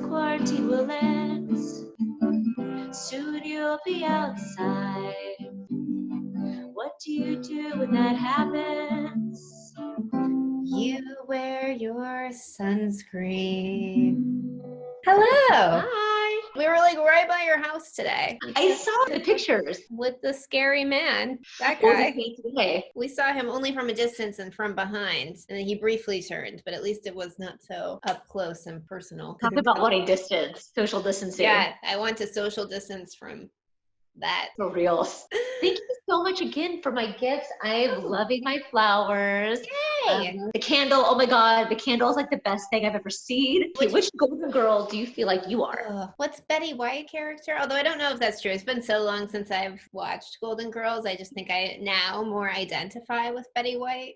quarantine will end. Soon you'll be outside. What do you do when that happens? You wear your sunscreen. Hello. Hi. We were like right by your house today. I saw the pictures. With the scary man. That What guy. did he say today? We saw him only from a distance and from behind. And then he briefly turned, but at least it was not so up close and personal. Talk about wanting distance, social distancing. Yeah, I want to social distance from that. For real. Thank you so much again for my gifts. I'm loving my flowers. Yay! The candle, oh my God, the candle is like the best thing I've ever seen. Which Golden Girl do you feel like you are? What's Betty White character? Although I don't know if that's true. It's been so long since I've watched Golden Girls. I just think I now more identify with Betty White.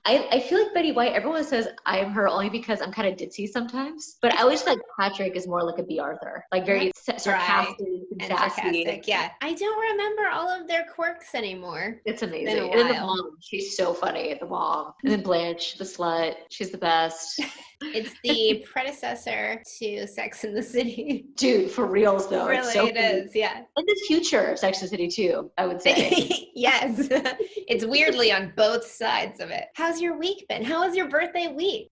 I feel like Betty White, everyone says I'm her only because I'm kind of ditzy sometimes. But I always feel like Patrick is more like a B. Arthur. Like very sarcastic and sassy. Yeah. I don't remember all of their quirks anymore. It's amazing. And then the mom, she's so funny. The mom. And then Blanche, the slut. She's the best. It's the predecessor to Sex and the City. Dude, for reals though. Really, it's so it is, yeah. And the future of Sex and the City too, I would say. Yes. It's weirdly on both sides of it. How's your week been? How was your birthday week?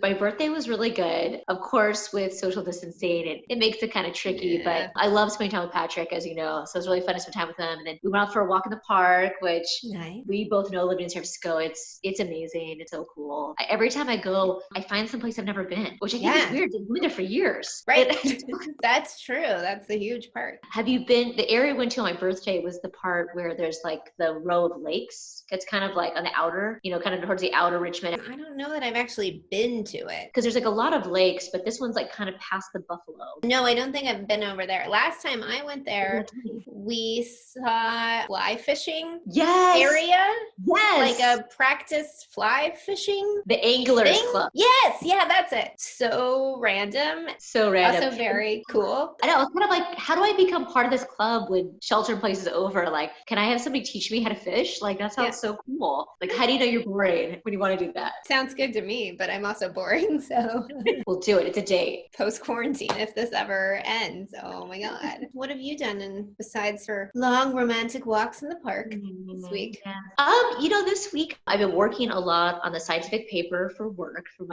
My birthday was really good. Of course, with social distancing, it makes it kind of tricky, but I love spending time with Patrick, as you know. So it was really fun to spend time with him. And then we went out for a walk in the park, which we both know living in San Francisco, it's amazing. It's so cool. Every time I go, I find some place I've never been, which I think is weird. I've been there for years. Right. That's true. That's the huge part. Have you been, the area I went to on my birthday was the part where there's like the row of lakes. It's kind of like on the outer, kind of towards the outer Richmond. I don't know that I've actually been to it. Because there's like a lot of lakes, but this one's like kind of past the Buffalo. No, I don't think I've been over there. Last time I went there, we saw fly fishing area. Yes. Like a practice fly fishing. The Anglers Club. Yes. Yeah, that's it. So random. So random. Also very cool. I know. I was kind of like, how do I become part of this club when shelter in place is over? Like, can I have somebody teach me how to fish? Like, that sounds so cool. Like, how do you know you're boring when you want to do that? Sounds good to me, but I'm also boring, so. We'll do it. It's a date. Post-quarantine, if this ever ends. Oh my God. What have you done besides for long romantic walks in the park this week? This week I've been working a lot on the scientific paper for work with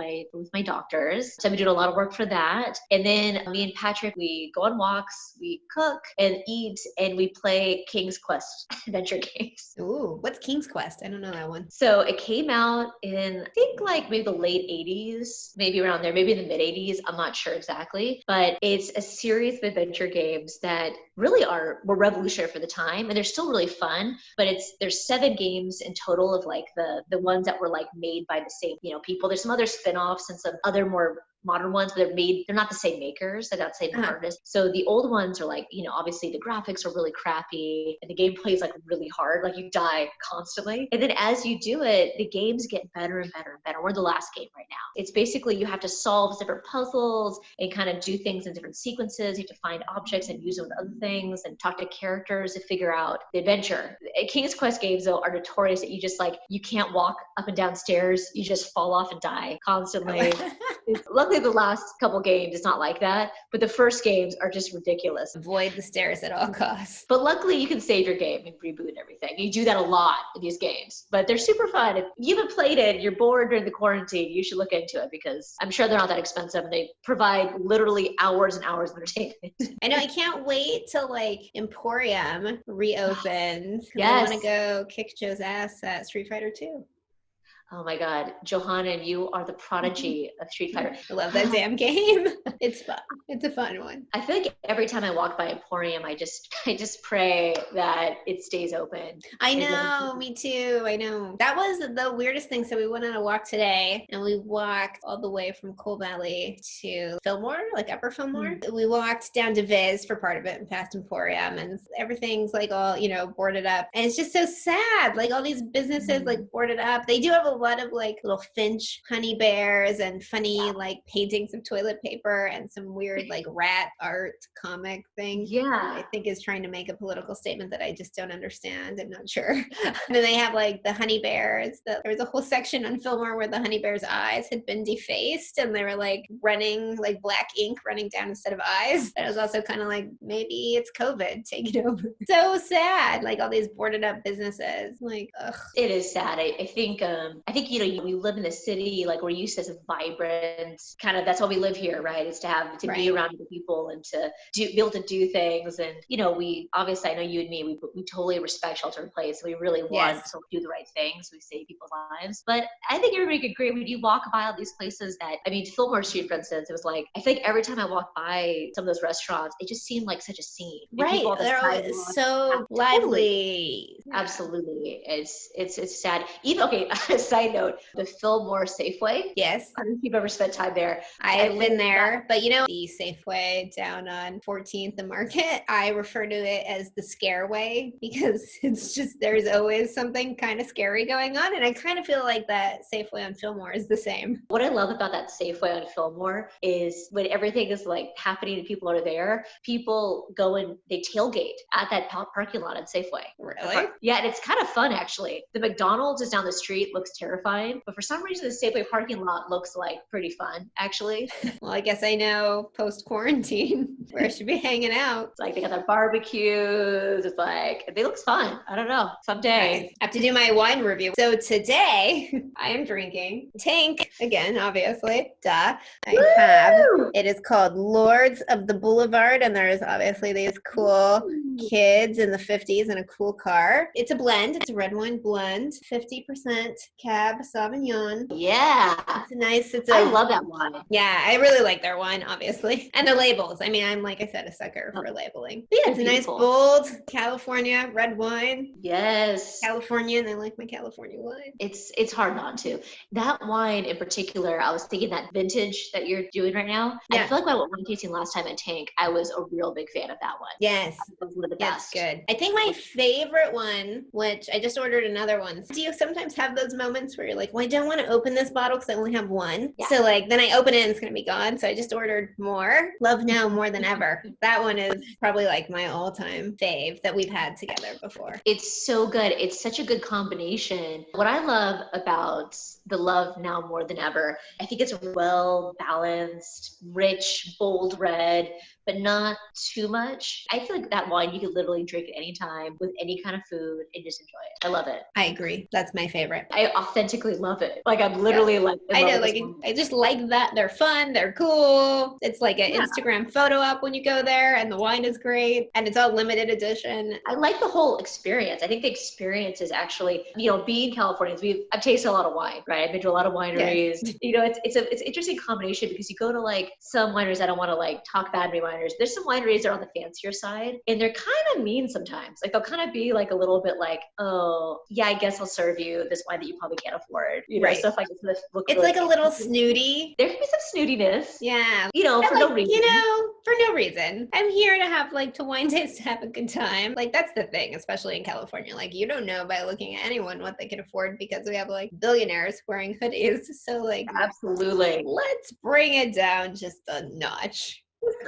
my doctors. So I've been doing a lot of work for that. And then me and Patrick, we go on walks, we cook and eat, and we play King's Quest adventure games. Ooh, what's King's Quest? I don't know that one. So it came out in, I think like maybe the late 80s, maybe around there, maybe in the mid 80s. I'm not sure exactly, but it's a series of adventure games that really were revolutionary for the time, and they're still really fun. But there's 7 games in total of like the ones that were like made by the same people. There's some other spin-offs and some other more modern ones, but they're not the same makers, they're not the same artists. So the old ones are like, obviously the graphics are really crappy and the gameplay is like really hard, like you die constantly. And then as you do it, the games get better and better and better. We're in the last game right now. It's basically you have to solve different puzzles and kind of do things in different sequences. You have to find objects and use them with other things and talk to characters to figure out the adventure. King's Quest games though are notorious that you can't walk up and down stairs. You just fall off and die constantly. Luckily the last couple games it's not like that, but the first games are just ridiculous. Avoid the stairs at all costs. But luckily you can save your game and reboot everything. You do that a lot in these games, but they're super fun. If you haven't played it, you're bored during the quarantine, you should look into it because I'm sure they're not that expensive and they provide literally hours and hours of entertainment. I know, I can't wait till like Emporium reopens. Yes. I want to go kick Joe's ass at Street Fighter 2. Oh my God, Johanna, you are the prodigy of Street Fighter. I love that damn game. It's fun. It's a fun one. I feel like every time I walk by Emporium, I just pray that it stays open. I know, me too. I know. That was the weirdest thing. So we went on a walk today and we walked all the way from Coal Valley to Fillmore, like Upper Fillmore. We walked down to Viz for part of it and past Emporium, and everything's like all, boarded up. And it's just so sad. Like all these businesses like boarded up. They do have a lot of like little finch honey bears and funny like paintings of toilet paper and some weird like rat art comic thing. Yeah. I think is trying to make a political statement that I just don't understand. I'm not sure. And then they have like the honey bears. There was a whole section on Fillmore where the honey bears' eyes had been defaced and they were like running, like black ink running down instead of eyes. But it was also kind of like, maybe it's COVID taking over. So sad. Like all these boarded up businesses. Like, ugh. It is sad. I think, you know, we live in a city, like we're used to this vibrant kind of, that's why we live here, right? Is to have, to be around other people and to be able to do things. And, you know, we obviously, I know you and me, we totally respect shelter in place. We really want to do the right things. We save people's lives. But I think everybody could agree when you walk by all these places that, I mean, Fillmore Street, for instance, it was like, I think every time I walked by some of those restaurants, it just seemed like such a scene. Right. They're always so lively. Absolutely. It's sad. Even, okay, side note, the Fillmore Safeway. Yes. I don't know if you've ever spent time there. I've been there, but you know, the Safeway down on 14th and Market, I refer to it as the Scareway because it's just, there's always something kind of scary going on. And I kind of feel like that Safeway on Fillmore is the same. What I love about that Safeway on Fillmore is when everything is like happening and people are there, people go and they tailgate at that parking lot at Safeway. Really? Yeah, and it's kind of fun actually. The McDonald's is down the street, looks terrifying, but for some reason the Safeway parking lot looks like pretty fun actually. Well, I guess I know post-quarantine where I should be hanging out. It's like they got their barbecues. It's like, it looks fun. I don't know. Someday. Nice. I have to do my wine review. So today I am drinking Tank again, obviously. Duh. I have, it is called Lords of the Boulevard, and there's obviously these cool kids in the 50s in a cool car. It's a blend. It's a red wine blend. 50% Cab Sauvignon. Yeah. It's nice. I love that wine. Yeah, I really like their wine, obviously. And the labels. I mean, I'm, like I said, a sucker for labeling. But yeah, it's a nice, bold California red wine. Yes. Californian. I like my California wine. It's hard not to. That wine in particular, I was thinking that vintage that you're doing right now. Yeah. I feel like when I went wine tasting last time at Tank, I was a real big fan of that one. Yes. It was one of the best. Good. I think my favorite one, which I just ordered another one. Do you sometimes have those moments where you're like, well, I don't want to open this bottle because I only have one. Yeah. So like, then I open it and it's going to be gone. So I just ordered more. Love Now More Than Ever. That one is probably like my all-time fave that we've had together before. It's so good. It's such a good combination. What I love about the Love Now More Than Ever, I think it's a well-balanced, rich, bold red, but not too much. I feel like that wine you could literally drink at any time with any kind of food and just enjoy it. I love it. I agree. That's my favorite. I authentically love it. Like I'm literally like, I know, like I just like that. They're fun. They're cool. It's like an Instagram photo up when you go there, and the wine is great, and it's all limited edition. I like the whole experience. I think the experience is actually, you know, being Californians, I've tasted a lot of wine, right? I've been to a lot of wineries. Yes. You know, it's an interesting combination because you go to like some wineries, I don't want to like talk bad to wineries. There's some wineries that are on the fancier side, and they're kind of mean sometimes. Like they'll kind of be like a little bit like, oh yeah, I guess I'll serve you this wine that you probably can't afford. You know, stuff like this. It's like a little snooty. There can be some snootiness. Yeah. You know, for no reason. You know, for no reason. I'm here to have like to wine taste, to have a good time. Like that's the thing, especially in California. Like you don't know by looking at anyone what they can afford because we have like billionaires wearing hoodies. So like, absolutely. Let's bring it down just a notch.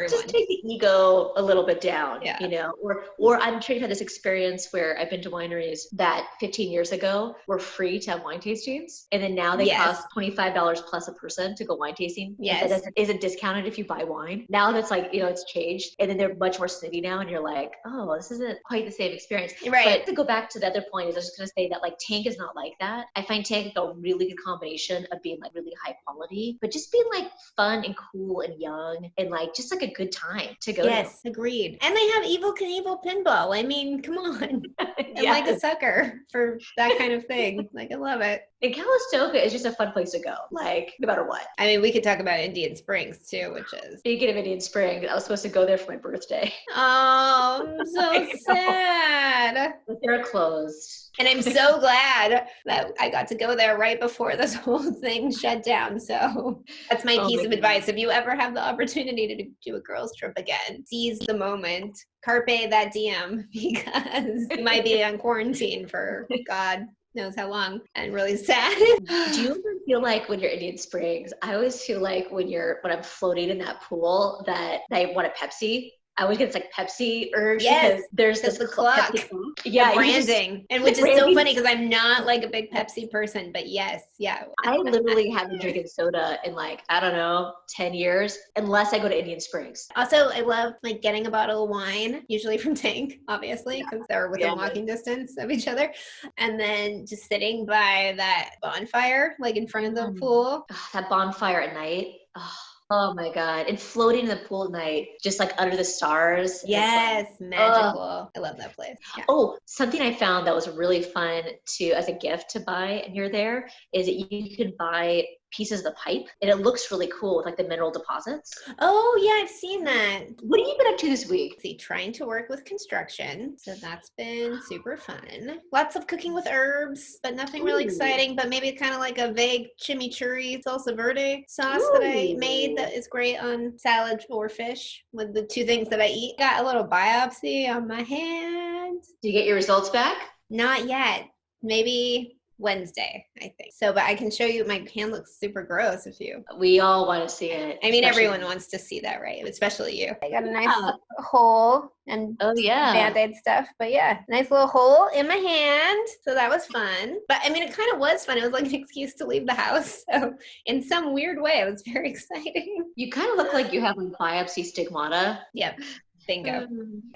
Just take the ego a little bit down, you know, or I'm trying to have this experience where I've been to wineries that 15 years ago were free to have wine tastings. And then now they cost $25 plus a person to go wine tasting. Yes. That isn't discounted if you buy wine. Now that's like, you know, it's changed. And then they're much more snooty now. And you're like, oh, this isn't quite the same experience. Right. But to go back to the other point is I was just going to say that like Tank is not like that. I find Tank like a really good combination of being like really high quality, but just being like fun and cool and young and like just like a good time to go to. Yes, agreed. And they have Evel Knievel pinball. I mean, come on. I'm like a sucker for that kind of thing. Like, I love it. And Calistoga is just a fun place to go, like, no matter what. I mean, we could talk about Indian Springs, too, which is... Speaking of Indian Springs, I was supposed to go there for my birthday. Oh, I'm so sad. But they're closed. And I'm so glad that I got to go there right before this whole thing shut down. So that's my piece of advice. If you ever have the opportunity to do a girls trip again, seize the moment. Carpe that diem, because you might be on quarantine for God knows how long, and really sad. Do you ever feel like when you're Indian Springs, I always feel like when I'm floating in that pool that I want a Pepsi. I always get like Pepsi urge because there's this the clock. Yeah, branding. And which is so funny because I'm not like a big Pepsi person, but yes, yeah. I literally haven't drinking soda in like, I don't know, 10 years, unless I go to Indian Springs. Also, I love like getting a bottle of wine, usually from Tank, obviously, because they're within walking distance of each other. And then just sitting by that bonfire, like in front of the pool. That bonfire at night. Oh my God. And floating in the pool at night, just like under the stars. Yes, magical. I love that place. Yeah. Oh, something I found that was really fun as a gift to buy and you're there is that you could buy pieces of the pipe and it looks really cool with like the mineral deposits. Oh yeah, I've seen that. What have you been up to this week? See, trying to work with construction. So that's been super fun. Lots of cooking with herbs, but nothing really exciting, but maybe kind of like a vague chimichurri salsa verde sauce that I made that is great on salad or fish with the two things that I eat. Got a little biopsy on my hand. Did you get your results back? Not yet. Maybe Wednesday, I think. So, but I can show you, my hand looks super gross if you. We all want to see it. I mean, everyone wants to see that, right? Especially you. I got a nice hole and Band-Aid stuff. But yeah, nice little hole in my hand. So that was fun. But I mean, it kind of was fun. It was like an excuse to leave the house. So in some weird way, it was very exciting. You kind of look like you have like biopsy stigmata. Yep. Bingo.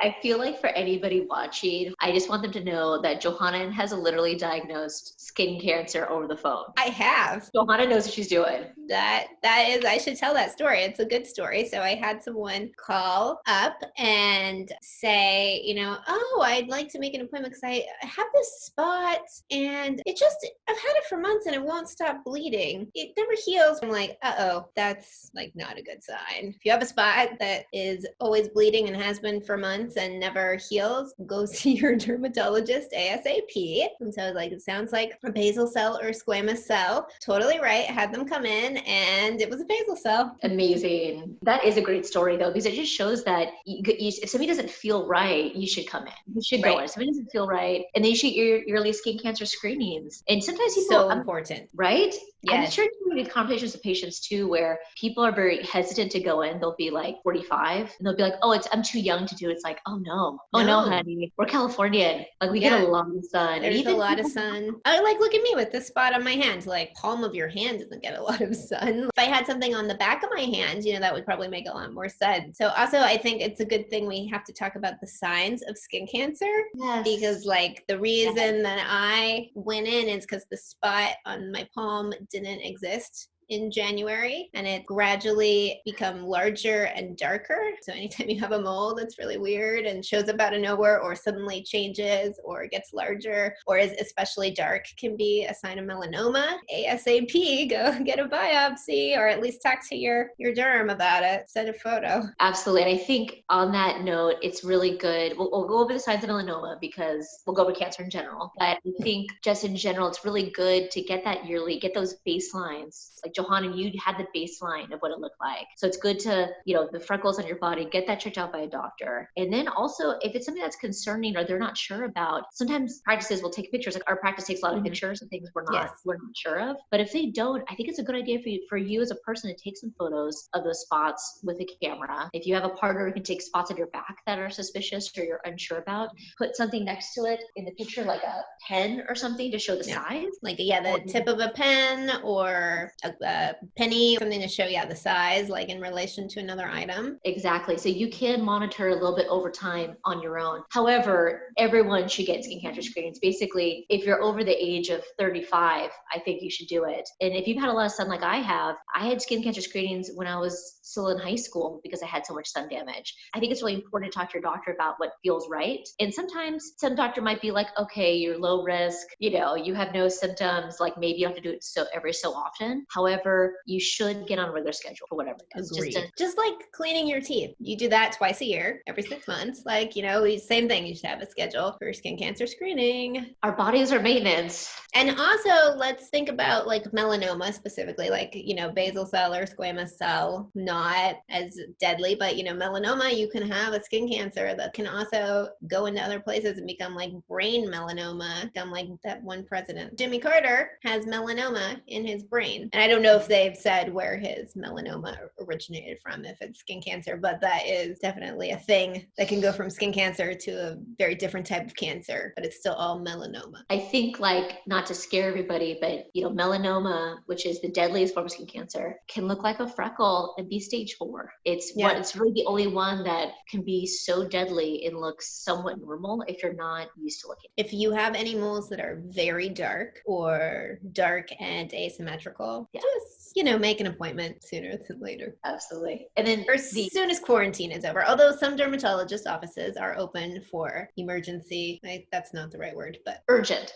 I feel like for anybody watching, I just want them to know that Johanna has literally diagnosed skin cancer over the phone. I have. Johanna knows what she's doing. That is, I should tell that story. It's a good story. So I had someone call up and say, you know, oh, I'd like to make an appointment because I have this spot and I've had it for months and it won't stop bleeding. It never heals. I'm like, uh-oh, that's like not a good sign. If you have a spot that is always bleeding and has been for months and never heals, go see your dermatologist ASAP. And so I was like, it sounds like a basal cell or squamous cell. Totally right. I had them come in and it was a basal cell. Amazing. That is a great story though, because it just shows that if somebody doesn't feel right, you should come in. You should go in. If somebody doesn't feel right, and then you should get your yearly skin cancer screenings. And sometimes people, so important. Right? Yes. I'm sure you have conversations with patients too, where people are very hesitant to go in. They'll be like 45 and they'll be like, oh, I'm too young to do it. It's like, oh no, honey, we're Californian. Like we get a lot of sun. There's a lot of sun. Like, look at me with this spot on my hand. Like palm of your hand doesn't get a lot of sun. If I had something on the back of my hand, you know, that would probably make a lot more sense. So also I think it's a good thing we have to talk about the signs of skin cancer. Yes. Because like the reason that I went in is because the spot on my palm didn't exist in January, and it gradually become larger and darker. So anytime you have a mole that's really weird and shows up out of nowhere or suddenly changes or gets larger or is especially dark can be a sign of melanoma. ASAP, go get a biopsy or at least talk to your derm about it. Send a photo. Absolutely. And I think on that note, it's really good. We'll go over the signs of melanoma because we'll go over cancer in general. But I think just in general, it's really good to get that yearly, get those baselines. Like Johanna, you had the baseline of what it looked like. So it's good to, you know, the freckles on your body, get that checked out by a doctor. And then also, if it's something that's concerning or they're not sure about, sometimes practices will take pictures. Like our practice takes a lot of pictures of things we're not sure of. But if they don't, I think it's a good idea for you as a person to take some photos of those spots with a camera. If you have a partner who can take spots of your back that are suspicious or you're unsure about, put something next to it in the picture, like a pen or something to show the size. Like, the tip of a pen or a penny, something to show the size, like in relation to another item. Exactly. So you can monitor a little bit over time on your own. However, everyone should get skin cancer screenings. Basically, if you're over the age of 35, I think you should do it. And if you've had a lot of sun like I have, I had skin cancer screenings when I was still in high school because I had so much sun damage. I think it's really important to talk to your doctor about what feels right. And sometimes some doctor might be like, okay, you're low risk, you know, you have no symptoms, like maybe you have to do it every so often. However, However, you should get on a regular schedule for whatever it is. Agreed. Just like cleaning your teeth. You do that twice a year, every 6 months. Like, you know, same thing. You should have a schedule for skin cancer screening. Our bodies are maintenance. And also, let's think about like melanoma specifically, like, you know, basal cell or squamous cell, not as deadly, but, you know, melanoma, you can have a skin cancer that can also go into other places and become like brain melanoma, become like that one president. Jimmy Carter has melanoma in his brain. And I don't know if they've said where his melanoma originated from, if it's skin cancer, but that is definitely a thing that can go from skin cancer to a very different type of cancer, but it's still all melanoma. I think, like, not to scare everybody, but, you know, melanoma, which is the deadliest form of skin cancer, can look like a freckle and be stage 4. It's really the only one that can be so deadly and look somewhat normal if you're not used to looking. If you have any moles that are very dark or dark and asymmetrical, just, you know, make an appointment sooner than later. Absolutely. And then as soon as quarantine is over, although some dermatologist offices are open for emergency, that's not the right word, but urgent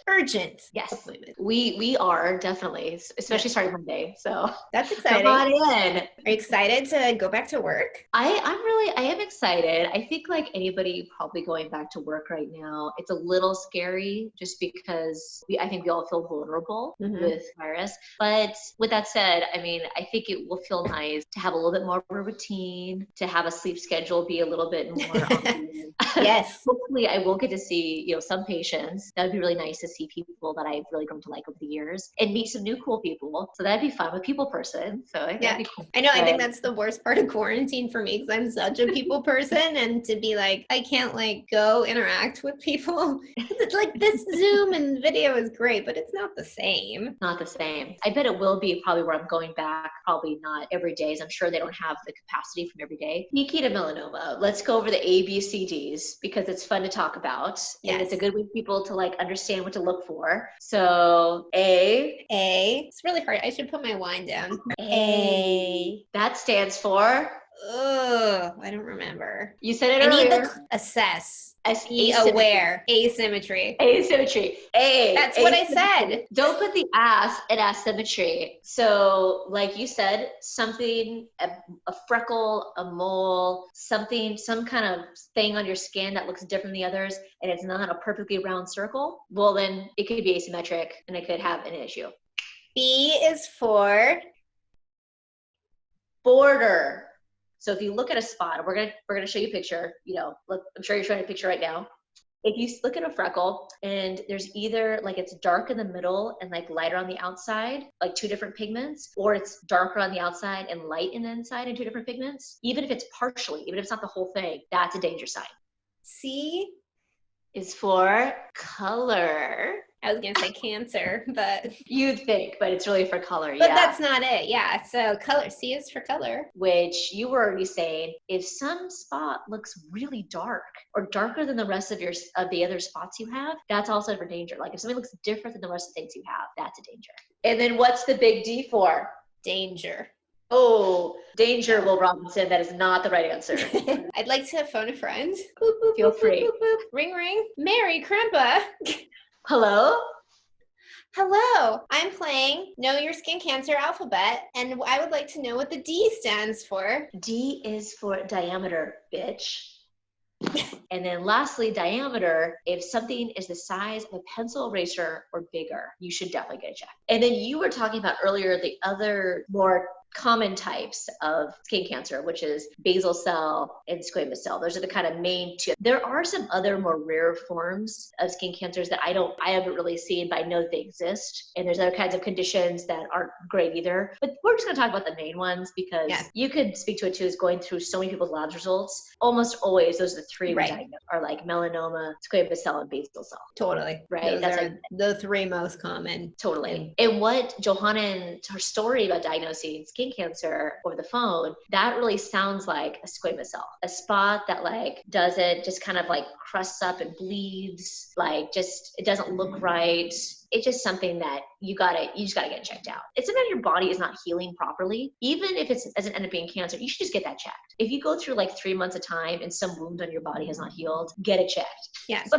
yes appointment. We are definitely, especially starting Monday, so that's exciting. Come on in. Are you excited to go back to work? I am excited. I think, like anybody probably going back to work right now, it's a little scary just because I think we all feel vulnerable with virus. But with that said, I mean, I think it will feel nice to have a little bit more of a routine, to have a sleep schedule be a little bit more Yes. Hopefully I will get to see, you know, some patients. That would be really nice to see people that I've really grown to like over the years and meet some new cool people. So that'd be fun. I'm a people person. So that'd be cool. I know. I think that's the worst part of quarantine for me, because I'm such a people person, and to be like, I can't like go interact with people. It's like this Zoom and video is great, but it's not the same. Not the same. I bet it will be probably where I'm going back. Probably not every day, as I'm sure they don't have the capacity from every day. Sneaky to melanoma. Let's go over the ABCDs because it's fun to talk about. Yes. And it's a good way for people to like understand what to look for. So A. It's really hard. I should put my wine down. A. That stands for? I don't remember. You said it earlier. I need the assess. Be aware. Asymmetry. Asymmetry. That's what I said. Don't put the ass in asymmetry. So, like you said, something, a freckle, a mole, something, some kind of thing on your skin that looks different than the others, and it's not a perfectly round circle, well, then it could be asymmetric and it could have an issue. B is for border. So if you look at a spot, we're gonna show you a picture. You know, look, I'm sure you're showing a picture right now. If you look at a freckle and there's either like it's dark in the middle and like lighter on the outside, like 2 different pigments, or it's darker on the outside and light in the inside and 2 different pigments, even if it's partially, even if it's not the whole thing, that's a danger sign. C is for color. I was gonna say cancer, but you'd think, but it's really for color. But that's not it. Yeah. So color. C is for color. Which you were already saying, if some spot looks really dark or darker than the rest of the other spots you have, that's also for danger. Like if something looks different than the rest of the things you have, that's a danger. And then what's the big D for? Danger. Oh, danger, Will Robinson. That is not the right answer. I'd like to phone a friend. Feel free. Boop, boop, boop. Ring, ring. Mary Krempa. Hello? Hello. I'm playing Know Your Skin Cancer Alphabet, and I would like to know what the D stands for. D is for diameter, bitch. And then lastly, diameter, if something is the size of a pencil eraser or bigger, you should definitely get a check. And then you were talking about earlier the other more common types of skin cancer, which is basal cell and squamous cell. Those are the kind of main 2. There are some other more rare forms of skin cancers that I haven't really seen, but I know that they exist. And there's other kinds of conditions that aren't great either. But we're just gonna talk about the main ones because you could speak to it too, is going through so many people's labs results. Almost always those are the 3 we diagnose are like melanoma, squamous cell, and basal cell. Totally. Right. Those are the 3 most common. Totally. And what Johanna, her story about diagnosing skin cancer over the phone, that really sounds like a squamous cell, a spot that like doesn't just kind of like crusts up and bleeds, like just it doesn't look right. it's just something that you just gotta get checked out. It's sometimes your body is not healing properly. Even if it doesn't end up being cancer, you should just get that checked. If you go through like 3 months of time and some wound on your body has not healed, get it checked. Yes,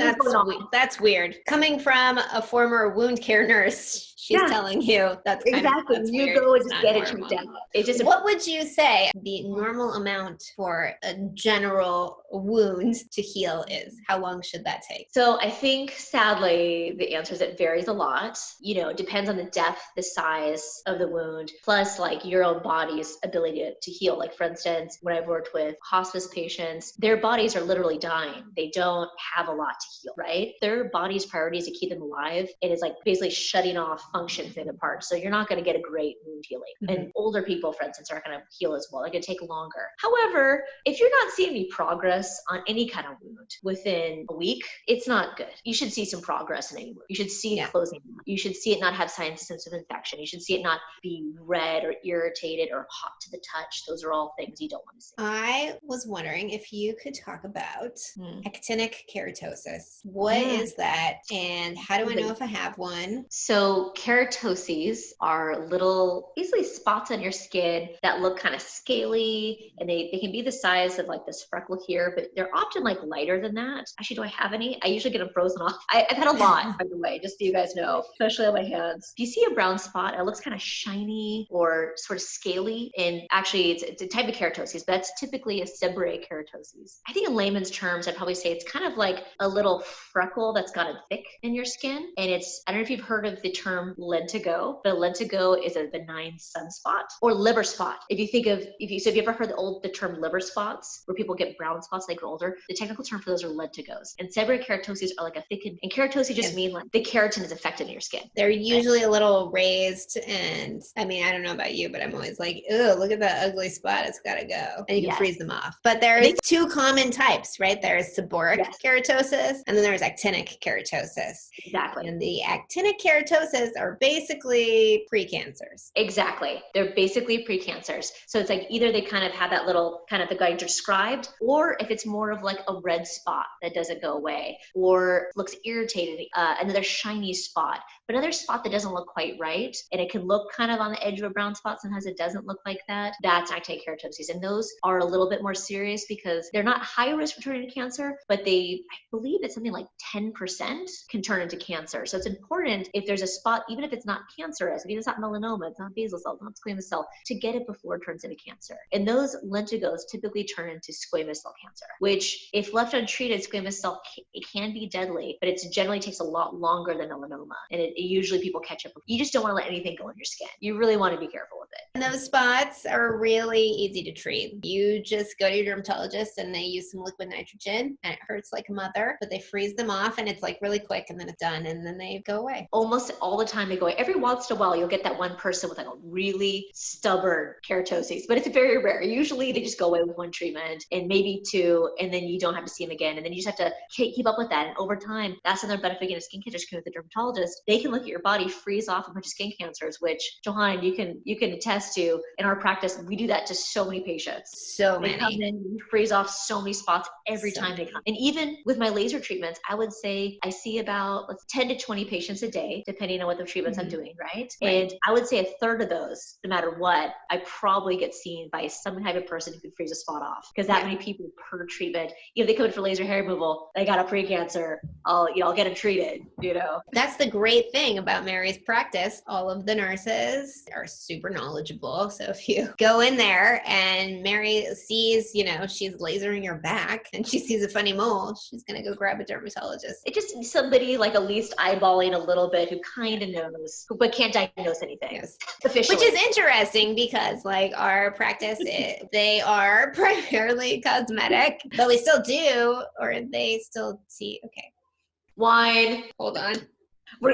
that's weird. Coming from a former wound care nurse, she's telling you that's exactly. That's you weird. go and just get it checked out. It's just what would you say the normal amount for a general wound to heal is? How long should that take? So I think sadly the answer is it varies a lot. You know, it depends on the depth, the size of the wound, plus like your own body's ability to heal. Like for instance, when I've worked with hospice patients, their bodies are literally dying. They don't have a lot to heal, right? Their body's priority is to keep them alive. It is like basically shutting off function for the parts. So you're not going to get a great wound healing. And older people, for instance, aren't going to heal as well. They're going to take longer. However, if you're not seeing any progress on any kind of wound within a week, it's not good. You should see some progress in any wound. You should see it closing. You should see it not have signs and symptoms of infection. You should see it not be red or irritated or hot to the touch. Those are all things you don't want to see. I was wondering if you could talk about actinic keratosis. What is that, and how do I know if I have one? So keratoses are little, basically spots on your skin that look kind of scaly, and they can be the size of like this freckle here, but they're often like lighter than that. Actually, do I have any? I usually get them frozen off. I've had a lot, by the way, just so you guys know, especially on my hands. If you see a brown spot, it looks kind of shiny or sort of scaly, and actually it's a type of keratosis, but that's typically a seborrheic keratosis. I think in layman's terms, I'd probably say it's kind of like a little freckle that's gotten thick in your skin. And it's, I don't know if you've heard of the term lentigo, but lentigo is a benign sunspot or liver spot. If you think of, if you ever heard the term liver spots, where people get brown spots as they grow older, the technical term for those are lentigos. And seborrheic keratoses are like a thickened, and keratosis just mean like the keratin is affected in your skin. They're usually a little raised, and I mean, I don't know about you, but I'm always like, oh, look at that ugly spot, it's gotta go. And you can freeze them off. But there's two common types, right? There's seborrheic keratosis, and then there's actinic keratosis. Exactly. And the actinic keratosis are basically precancers. Exactly. They're basically precancers. So it's like either they kind of have that little kind of the guy described, or if it's more of like a red spot that doesn't go away, or looks irritated, another shiny spot, but another spot that doesn't look quite right, and it can look kind of on the edge of a brown spot. Sometimes it doesn't look like that. That's actinic keratosis. And those are a little bit more serious because they're not high risk for turning into cancer, but I believe it's something like 10% can turn into cancer. So it's important if there's a spot, even if it's not cancerous, I mean, it's not melanoma, it's not basal cell, it's not squamous cell, to get it before it turns into cancer. And those lentigos typically turn into squamous cell cancer, which if left untreated, squamous cell, it can be deadly, but it generally takes a lot longer than melanoma. And it usually people catch up. You just don't want to let anything go in your skin. You really want to be careful with it. And those spots are really easy to treat. You just go to your dermatologist and they use some liquid nitrogen, and it hurts like a mother, but they freeze them off and it's like really quick, and then it's done, and then they go away. Almost all the time they go away. Every once in a while you'll get that one person with like a really stubborn keratosis, but it's very rare. Usually they just go away with one treatment and maybe two, and then you don't have to see them again, and then you just have to keep up with that. And over time, that's another benefit of getting a skin cancer with the dermatologist. They can look at your body, freeze off a bunch of skin cancers, which Johanna, you can attest to. In our practice, we do that to so many patients. So they many. Come in, we freeze off so many spots every time they come. And even with my laser treatments, I would say I see about 10 to 20 patients a day, depending on what the treatments I'm doing, right? And I would say a third of those, no matter what, I probably get seen by some type of person who can freeze a spot off. Because that many people per treatment, they come in for laser hair removal, they got a precancer, I'll get them treated, That's the great thing about Mary's practice. All of the nurses are super knowledgeable. So if you go in there and Mary sees, she's lasering your back and she sees a funny mole, she's going to go grab a dermatologist. It's just somebody like at least eyeballing a little bit who kind of knows, but can't diagnose anything. Officially. Which is interesting because like our practice, they are primarily cosmetic, but we still do, or they still see, okay. Wine. Hold on. Woo!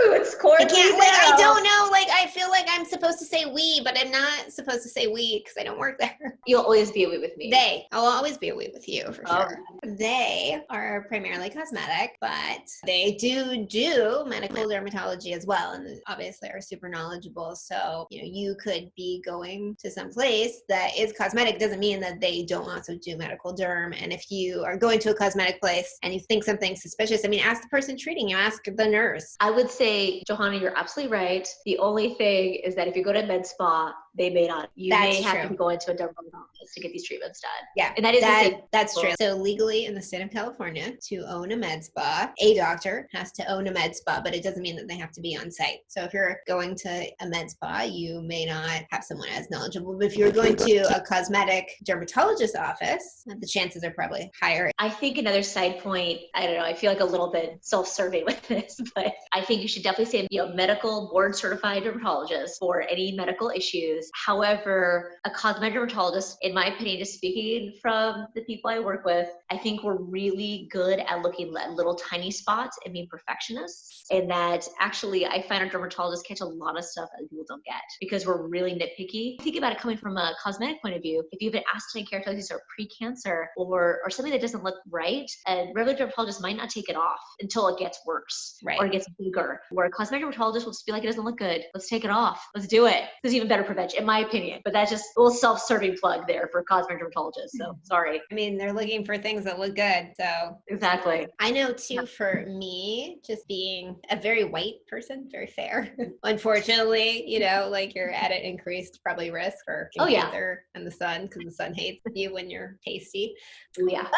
It's quarantine. I don't know. I feel like I'm supposed to say we, but I'm not supposed to say we because I don't work there. You'll always be a we with me. I'll always be a we with you for sure. They are primarily cosmetic, but they do medical dermatology as well, and obviously are super knowledgeable. So you could be going to some place that is cosmetic, doesn't mean that they don't also do medical derm. And if you are going to a cosmetic place and you think something's suspicious, ask the person treating asking. You ask the nurse. I would say, Johanna, you're absolutely right. The only thing is that if you go to a med spa, they may not. You may have to go into a dermatologist to get these treatments done. Yeah, and that is that's true. So legally in the state of California, to own a med spa, a doctor has to own a med spa, but it doesn't mean that they have to be on site. So if you're going to a med spa, you may not have someone as knowledgeable. But if you're going to a cosmetic dermatologist office, the chances are probably higher. I think another side point, I don't know, I feel like a little bit self-serving with this, but I think you should definitely say, medical board certified dermatologist for any medical issues. However, a cosmetic dermatologist, in my opinion, is speaking from the people I work with, I think we're really good at looking at little tiny spots and being perfectionists. And that actually, I find our dermatologists catch a lot of stuff that people don't get because we're really nitpicky. Think about it coming from a cosmetic point of view. If you have an actinic keratosis or pre-cancer or something that doesn't look right, a regular dermatologist might not take it off until it gets worse or it gets bigger. Where a cosmetic dermatologist will just be like, it doesn't look good. Let's take it off. Let's do it. There's even better prevention, in my opinion. But that's just a little self-serving plug there for cosmetic dermatologists. So sorry. I mean, they're looking for things that look good. So exactly. I know too, for me, just being a very white person, very fair. Unfortunately, like you're at an increased probably risk for cancer and the sun, because the sun hates you when you're pasty. Yeah. But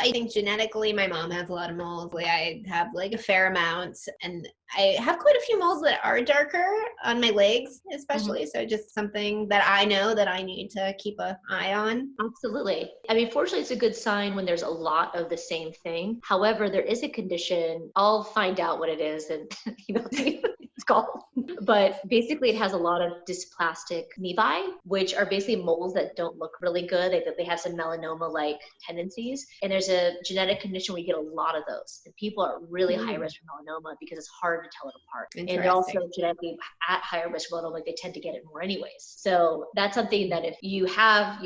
I think genetically, my mom has a lot of moles. I have like a fair amount, and I have quite a few moles that are darker on my legs, especially. So just something that I know that I need to keep an eye on. Absolutely. I mean, fortunately, it's a good sign when there's a lot of the same thing. However, there is a condition. I'll find out what it is and, it's called. But basically, it has a lot of dysplastic nevi, which are basically moles that don't look really good. They have some melanoma-like tendencies. And there's a genetic condition where you get a lot of those. And people are really high risk for melanoma because it's hard to tell it apart. And they're also genetically at higher risk for melanoma, like they tend to get it more anyways. So that's something that if you have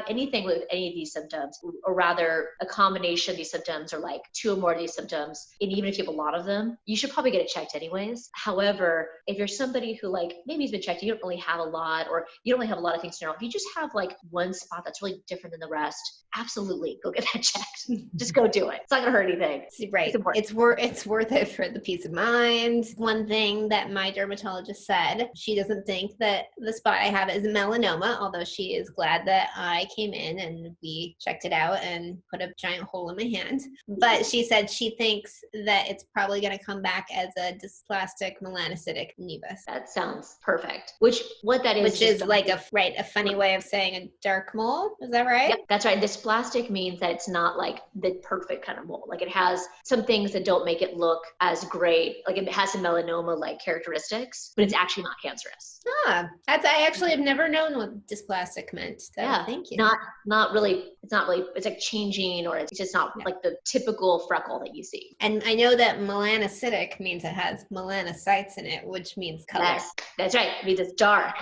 anything with any of these symptoms, or rather a combination of these symptoms or like two or more of these symptoms, and even if you have a lot of them, you should probably get it checked anyways. However, if you're somebody who like maybe has been checked, you don't really have a lot, or you don't really have a lot of things in your life, if you just have like one spot that's really different than the rest, absolutely go get that checked. Just go do it. It's not gonna hurt anything. Right. It's worth it for the peace of mind. One thing that my dermatologist said, she doesn't think that the spot I have is melanoma, although she is glad that I came in and we checked it out and put a giant hole in my hand. But she said she thinks that it's probably going to come back as a dysplastic melanocytic nevus. That sounds perfect. Which is like a funny way of saying a dark mole. Is that right? Yep, that's right. Dysplastic means that it's not like the perfect kind of mole. Like it has some things that don't make it look as great. Like it has some melanoma-like characteristics, but it's actually not cancerous. I actually have never known what dysplastic meant. So thank you. Not really. It's not really. It's like changing, or it's just not like the typical freckle that you see. And I know that melanocytic means it has melanocytes in it, which means color. Yes, that's right. It means it's dark.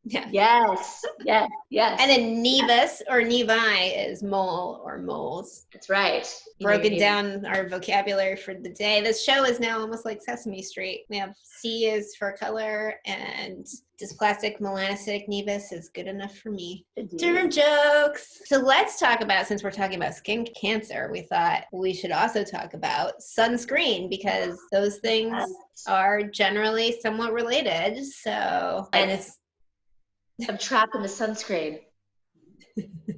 Yeah. Yes. And then nevus or nevi is mole or moles. That's right. Broken down our vocabulary for the day. This show is now almost like Sesame Street. We have C is for color, and dysplastic melanocytic nevus is good enough for me. Derm jokes. So let's talk about, since we're talking about skin cancer, we thought we should also talk about sunscreen, because those things are generally somewhat related. So, and I'm trapped in the sunscreen.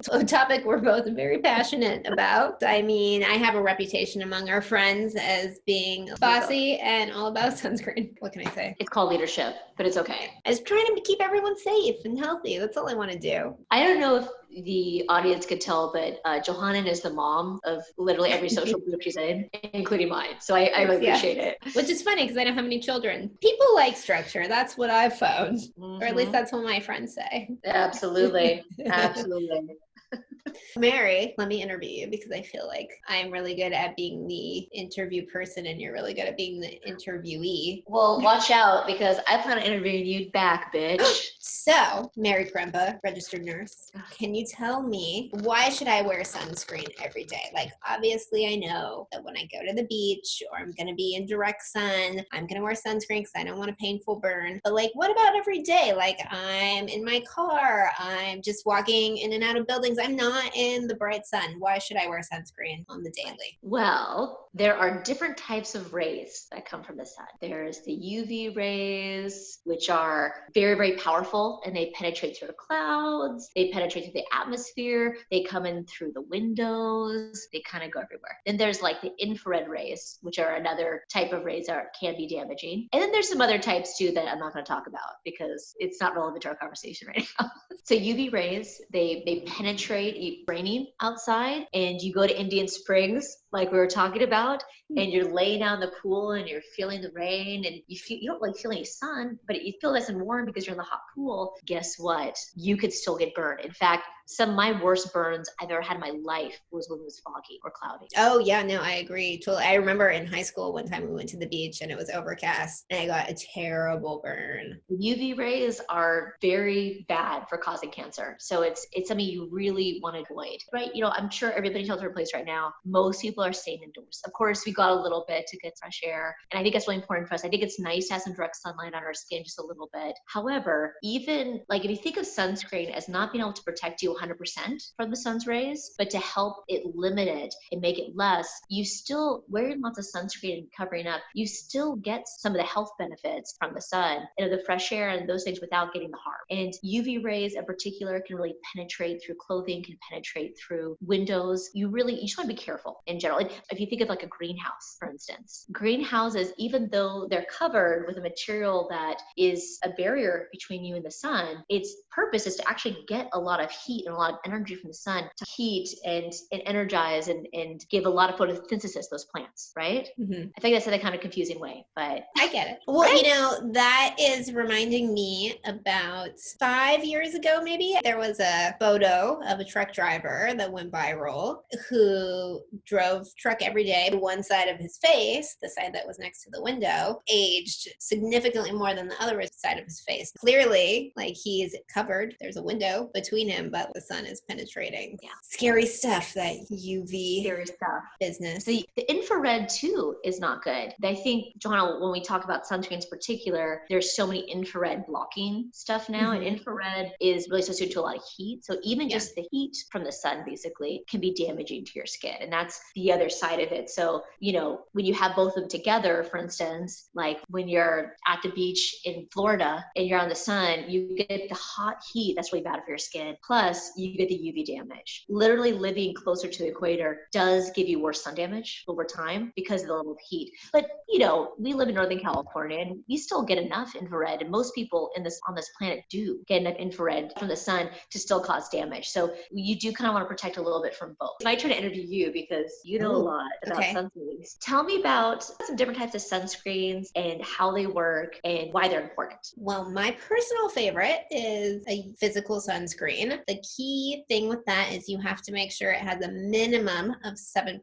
So a topic we're both very passionate about. I mean, I have a reputation among our friends as being bossy and all about sunscreen. What can I say? It's called leadership, but it's okay. I was trying to keep everyone safe and healthy. That's all I want to do. I don't know if the audience could tell, but Johanna is the mom of literally every social group she's in, including mine. So I really appreciate it. Which is funny because I don't have any children. People like structure. That's what I've found. Or at least that's what my friends say. Absolutely. Absolutely. Mary, let me interview you because I feel like I'm really good at being the interview person and you're really good at being the interviewee. Well, watch out because I plan on interviewing you back, bitch. So, Mary Krempa, registered nurse, can you tell me why should I wear sunscreen every day? Like, obviously I know that when I go to the beach or I'm going to be in direct sun, I'm going to wear sunscreen because I don't want a painful burn. But like, what about every day? Like, I'm in my car, I'm just walking in and out of buildings. I'm not not in the bright sun, why should I wear sunscreen on the daily? Well, there are different types of rays that come from the sun. There's the UV rays, which are very, very powerful, and they penetrate through the clouds, they penetrate through the atmosphere, they come in through the windows, they kind of go everywhere. Then there's like the infrared rays, which are another type of rays that can be damaging. And then there's some other types too that I'm not going to talk about because it's not relevant to our conversation right now. So UV rays, they penetrate. It's raining outside and you go to Indian Springs, like we were talking about, and you're laying down in the pool and you're feeling the rain and you don't really feel any sun, but you feel nice and warm because you're in the hot pool. Guess what? You could still get burned. In fact, some of my worst burns I've ever had in my life was when it was foggy or cloudy. Oh yeah, no, I agree. Totally. I remember in high school one time we went to the beach and it was overcast and I got a terrible burn. UV rays are very bad for causing cancer. So it's something you really want to avoid, right? You know, I'm sure everybody's shelter in place right now. Most people are staying indoors. Of course, we got a little bit to get fresh air. And I think that's really important for us. I think it's nice to have some direct sunlight on our skin just a little bit. However, even like if you think of sunscreen as not being able to protect you 100% from the sun's rays, but to help it limit it and make it less, you still, wearing lots of sunscreen and covering up, you still get some of the health benefits from the sun and the fresh air and those things without getting the harm. And UV rays in particular can really penetrate through clothing, can penetrate through windows. You just want to be careful in general. If you think of like a greenhouse, for instance, greenhouses, even though they're covered with a material that is a barrier between you and the sun, its purpose is to actually get a lot of heat and a lot of energy from the sun to heat and energize and give a lot of photosynthesis to those plants, right? Mm-hmm. I think I said that kind of confusing way, but I get it. Well, you know, that is reminding me about 5 years ago, maybe, there was a photo of a truck driver that went viral who drove truck every day. One side of his face, the side that was next to the window, aged significantly more than the other side of his face. Clearly, like he's covered. There's a window between him, but the sun is penetrating. Yeah. Scary stuff, that UV business. The infrared too is not good. I think, Joanna, when we talk about sunscreens in particular, there's so many infrared blocking stuff now, and infrared is really associated to a lot of heat. So even just the heat from the sun basically can be damaging to your skin. And that's the other side of it. So, you know, when you have both of them together, for instance, like when you're at the beach in Florida and you're on the sun, you get the hot heat. That's really bad for your skin. Plus you get the UV damage. Literally living closer to the equator does give you worse sun damage over time because of the level of heat. But, you know, we live in Northern California and we still get enough infrared, and most people on this planet do get enough infrared from the sun to still cause damage. So you do kind of want to protect a little bit from both. I try to interview you because you know a lot about sunscreens. Tell me about some different types of sunscreens and how they work and why they're important. Well, my personal favorite is a physical sunscreen. The key thing with that is you have to make sure it has a minimum of 7%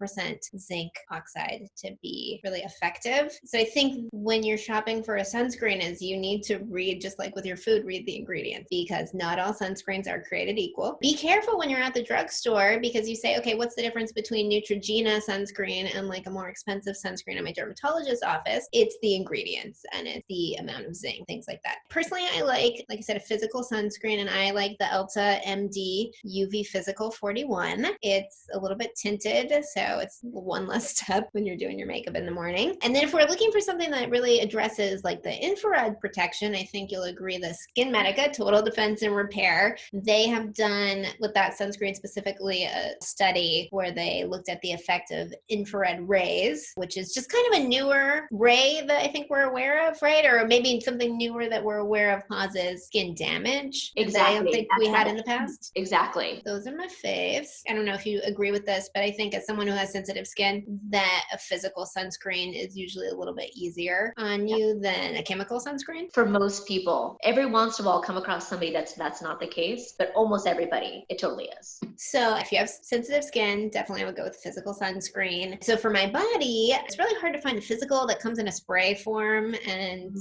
zinc oxide to be really effective. So I think when you're shopping for a sunscreen is you need to read, just like with your food, read the ingredients, because not all sunscreens are created equal. Be careful when you're at the drugstore because you say, okay, what's the difference between Neutrogena sunscreen and like a more expensive sunscreen at my dermatologist's office? It's the ingredients and it's the amount of zinc, things like that. Personally, I like I said, a physical sunscreen, and I like the Elta MD UV Physical 41. It's a little bit tinted, so it's one less step when you're doing your makeup in the morning. And then if we're looking for something that really addresses like the infrared protection, I think you'll agree the SkinMedica Total Defense and Repair, they have done with that sunscreen specifically a study where they looked at the effect of infrared rays, which is just kind of a newer ray that I think we're aware of, right? Or maybe something newer that we're aware of causes skin damage. Exactly. That I don't think we had in the past. Exactly. Those are my faves. I don't know if you agree with this, but I think as someone who has sensitive skin, that a physical sunscreen is usually a little bit easier on you than a chemical sunscreen. For most people, every once in a while come across somebody that's not the case, but almost everybody, it totally is. So if you have sensitive skin, definitely I would go with physical sunscreen. So for my body, it's really hard to find a physical that comes in a spray form, and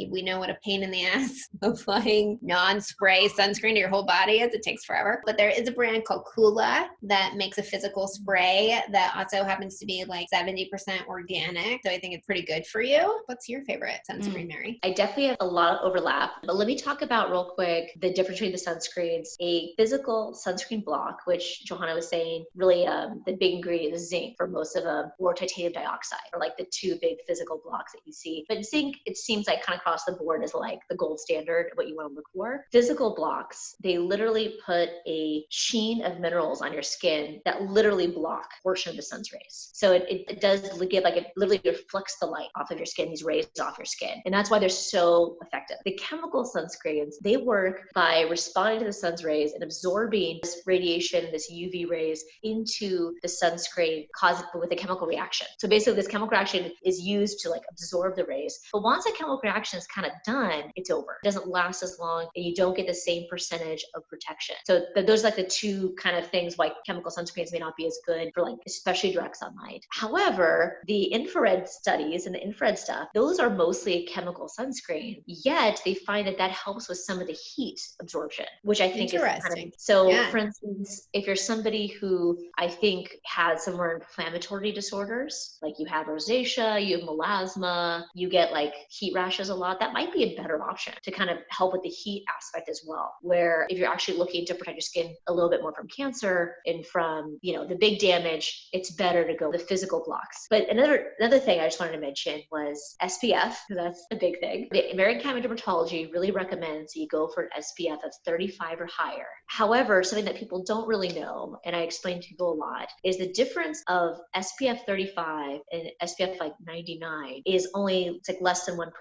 we know what a pain in the ass applying non-spray sunscreen to your whole body is. It takes forever. But there is a brand called Coola that makes a physical spray that also happens to be like 70% organic. So I think it's pretty good for you. What's your favorite sunscreen, Mary? I definitely have a lot of overlap, but let me talk about real quick the difference between the sunscreens. A physical sunscreen block, which Johanna was saying, really the big ingredient is zinc for most of them, or titanium dioxide, or like the two big physical blocks that you see. But zinc, it seems like kind of across the board is like the gold standard, what you want to look for. Physical blocks, they literally put a sheen of minerals on your skin that literally block a portion of the sun's rays. So it does give, like, it literally reflects the light off of your skin, these rays off your skin. And that's why they're so effective. The chemical sunscreens, they work by responding to the sun's rays and absorbing this radiation, this UV rays into the sunscreen, caused with a chemical reaction. So basically this chemical reaction is used to like absorb the rays. But once a chemical reaction is kind of done, it's over. It doesn't last as long and you don't get the same percentage of protection. So those are like the two kind of things why chemical sunscreens may not be as good for like, especially direct sunlight. However, the infrared studies and the infrared stuff, those are mostly a chemical sunscreen, yet they find that that helps with some of the heat absorption, which I think is kind of, so for instance, if you're somebody who I think has some more inflammatory disorders, like you have rosacea, you have melasma, you get like heat rashes a lot, that might be a better option to kind of help with the heat aspect as well. Where if you're actually looking to protect your skin a little bit more from cancer and from, you know, the big damage, it's better to go with the physical blocks. But another thing I just wanted to mention was SPF, because that's a big thing. The American Academy of Dermatology really recommends you go for an SPF of 35 or higher. However, something that people don't really know, and I explain to people a lot, is the difference of SPF 35 and SPF like 99 is only, it's like less than 1%.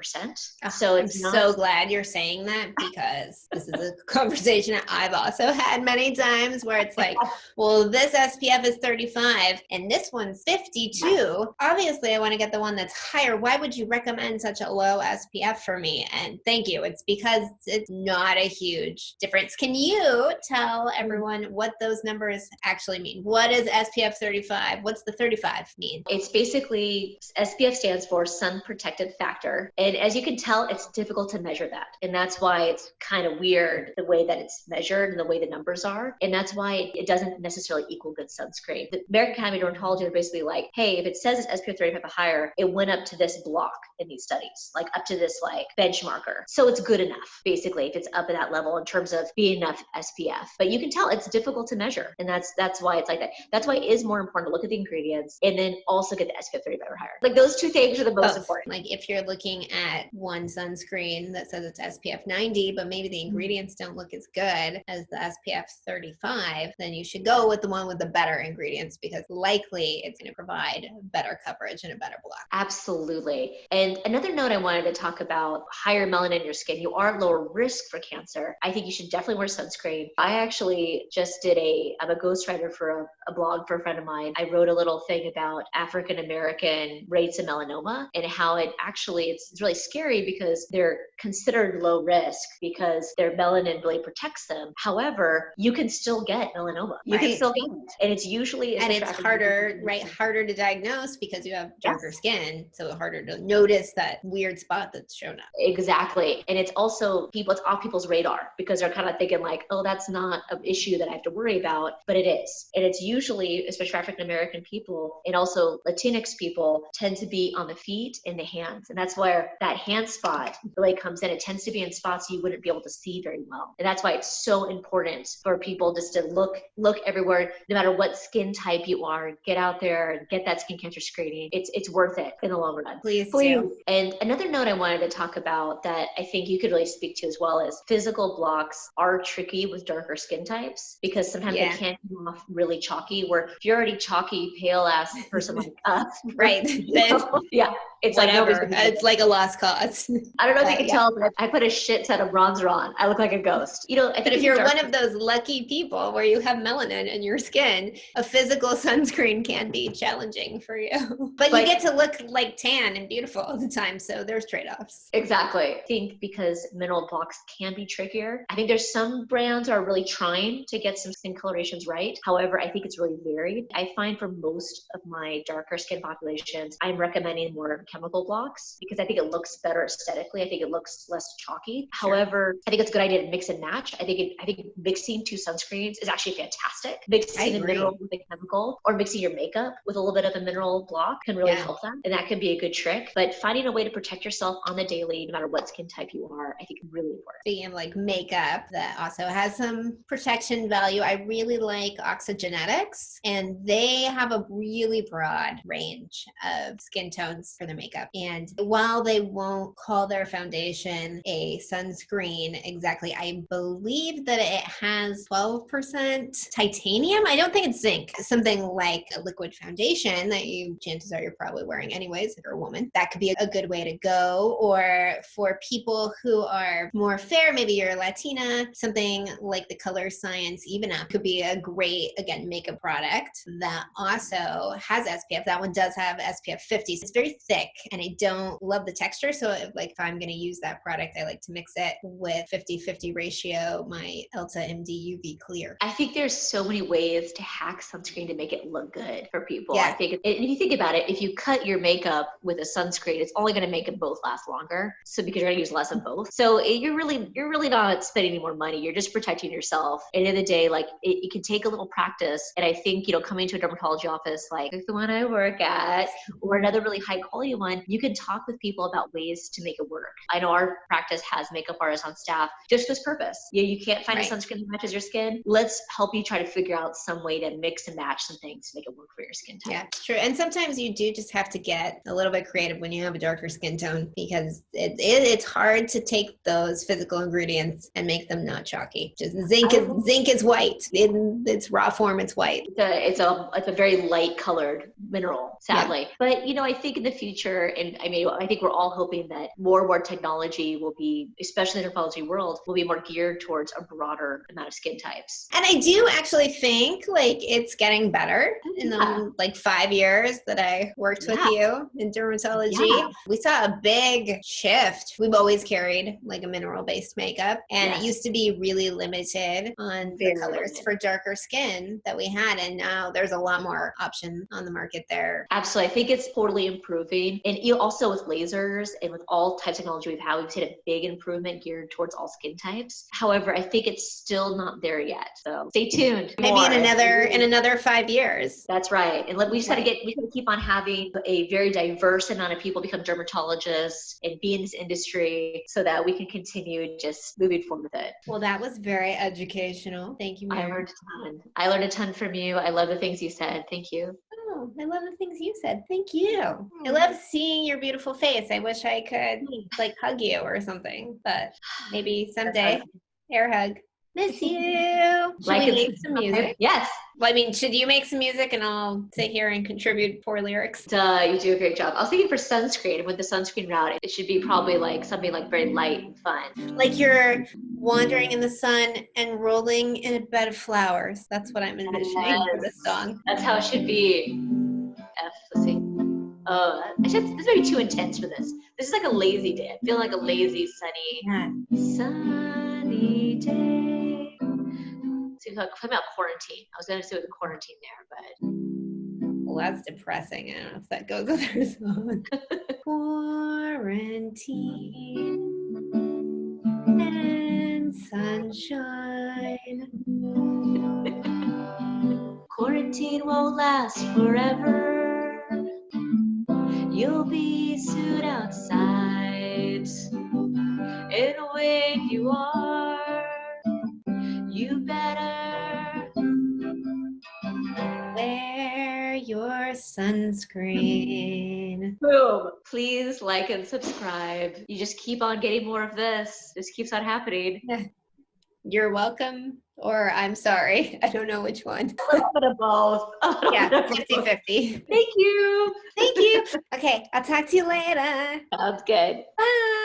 So it's I'm so glad you're saying that, because this is a conversation that I've also had many times where it's like, well, this SPF is 35 and this one's 52. Obviously, I want to get the one that's higher. Why would you recommend such a low SPF for me? And thank you. It's because it's not a huge difference. Can you tell everyone what those numbers actually mean? What is SPF 35? What's the 35 mean? It's basically, SPF stands for sun protected factor. And as you can tell, it's difficult to measure that. And that's why it's kind of weird the way that it's measured and the way the numbers are. And that's why it doesn't necessarily equal good sunscreen. The American Academy of Dermatology are basically like, hey, if it says it's SPF 35 or higher, it went up to this block in these studies, like up to this like benchmarker. So it's good enough, basically, if it's up at that level in terms of being enough SPF. But you can tell it's difficult to measure. And that's why it's like that. That's why it is more important to look at the ingredients and then also get the SPF 35 or higher. Like those two things are the most important. Like if you're looking at one sunscreen that says it's SPF 90, but maybe the ingredients don't look as good as the SPF 35, then you should go with the one with the better ingredients, because likely it's going to provide better coverage and a better block. Absolutely. And another note I wanted to talk about, higher melanin in your skin, you are at lower risk for cancer. I think you should definitely wear sunscreen. I actually just did I'm a ghostwriter for a blog for a friend of mine. I wrote a little thing about African American rates of melanoma and how it actually, it's really scary because they're considered low risk because their melanin really protects them. However, you can still get melanoma. You can still get it. And it's usually, and it's harder, right? Harder to diagnose because you have darker skin. So harder to notice that weird spot that's shown up. Exactly. And it's also it's off people's radar because they're kind of thinking like, oh, that's not an issue that I have to worry about, but it is. And it's usually, especially for African American people and also Latinx people, tend to be on the feet and the hands. And that's where that hand spot really comes in. It tends to be in spots you wouldn't be able to see very well. And that's why it's so important for people just to look everywhere, no matter what skin type you are, get out there and get that skin cancer screening. It's worth it in the long run. Please do. And another note I wanted to talk about that I think you could really speak to as well is physical blocks are tricky with darker skin types because sometimes they can come off really chalky, where if you're already chalky, pale ass person like us, right? Yeah. It's whatever. Like it's like a lost cause. I don't know if you can tell, but I put a shit ton of bronzer on. I look like a ghost. You know, I think but if you're one of those lucky people where you have melanin in your skin, a physical sunscreen can be challenging for you. But you get to look like tan and beautiful all the time, so there's trade-offs. Exactly. I think because mineral blocks can be trickier. I think there's some brands are really trying to get some skin colorations right. However, I think it's really varied. I I find for most of my darker skin populations, I'm recommending more chemical blocks because I think it looks better aesthetically. I think it looks less chalky. Sure. However, I think it's a good idea to mix and match. I think mixing two sunscreens is actually fantastic. Mixing a mineral with a chemical, or mixing your makeup with a little bit of a mineral block can really help them. And that can be a good trick. But finding a way to protect yourself on the daily, no matter what skin type you are, I think is really important. Speaking of like makeup that also has some protection value, I really like Oxygenetix, and they have a really broad range of skin tones for their makeup. And while they won't call their foundation a sunscreen exactly, I believe that it has 12% titanium. I don't think it's zinc. Something like a liquid foundation that chances are you're probably wearing anyways if you're a woman. That could be a good way to go. Or for people who are more fair, maybe you're Latina, something like the Colorescience Even Up could be a great, again, makeup product that also has SPF. That one does have SPF 50. So it's very thick and I don't love the texture. So if I'm going to use that product, I like to mix it with 50-50 ratio, my Elta MD UV Clear. I think there's so many ways to hack sunscreen to make it look good for people. Yeah. I think, and if you think about it, if you cut your makeup with a sunscreen, it's only going to make them both last longer. So because you're going to use less of both. So you're really not spending any more money. You're just protecting yourself. At the end of the day, like it can take a little practice. And I think, coming to a dermatology office, like the one I work at, or another really high quality one, you can talk with people about ways to make it work. I know our practice has makeup artists on staff just for this purpose. You can't find a sunscreen that matches your skin. Let's help you try to figure out some way to mix and match some things to make it work for your skin type. Yeah, it's true. And sometimes you do just have to get a little bit creative when you have a darker skin tone, because it's hard to take those physical ingredients and make them not chalky. Just zinc is white. In its raw form, it's white. It's a very light colored mineral, sadly. Yeah. But I think in the future, and I think we're all hoping that more and more technology will be, especially in the dermatology world, will be more geared towards a broader amount of skin types. And I do actually think it's getting better in the 5 years that I worked with you in dermatology. Yeah. We saw a big shift. We've always carried a mineral-based makeup, and it used to be really limited on the colors for darker skin that we had, and now there's a lot more option on the market there. Absolutely. I think it's totally improving. And also with lasers and with all types of technology we've seen a big improvement geared towards all skin types. However, I think it's still not there yet. So stay tuned. Maybe in another 5 years. That's right. And we just got to keep on having a very diverse amount of people become dermatologists and be in this industry so that we can continue just moving forward with it. Well, that was very educational. Thank you, Mary. I learned a ton from you. I love the things you said. Thank you. Oh, I love the things you said. Thank you. I love seeing your beautiful face. I wish I could hug you or something, but maybe someday. Air hug. Miss you. Should we make some music? Yes. Well, should you make some music and I'll sit here and contribute poor lyrics? You do a great job. I was thinking for sunscreen, with the sunscreen route, it should be probably something very light and fun. Like you're wandering in the sun and rolling in a bed of flowers. That's what I'm envisioning for this song. That's how it should be. Let's see. Oh, this might be too intense for this. This is like a lazy day. I feel like a lazy, sunny day. So talking about quarantine. I was going to say with the quarantine there, but... Well, that's depressing. I don't know if that goes with our song. Quarantine and sunshine. Quarantine won't last forever. You'll be soon outside. And when you are, you better wear your sunscreen. Boom. Please like and subscribe. You just keep on getting more of this. This keeps on happening. Yeah. You're welcome, or I'm sorry. I don't know which one. A little bit of both. Yeah, 50-50. Thank you. Thank you. Okay, I'll talk to you later. Sounds good. Bye.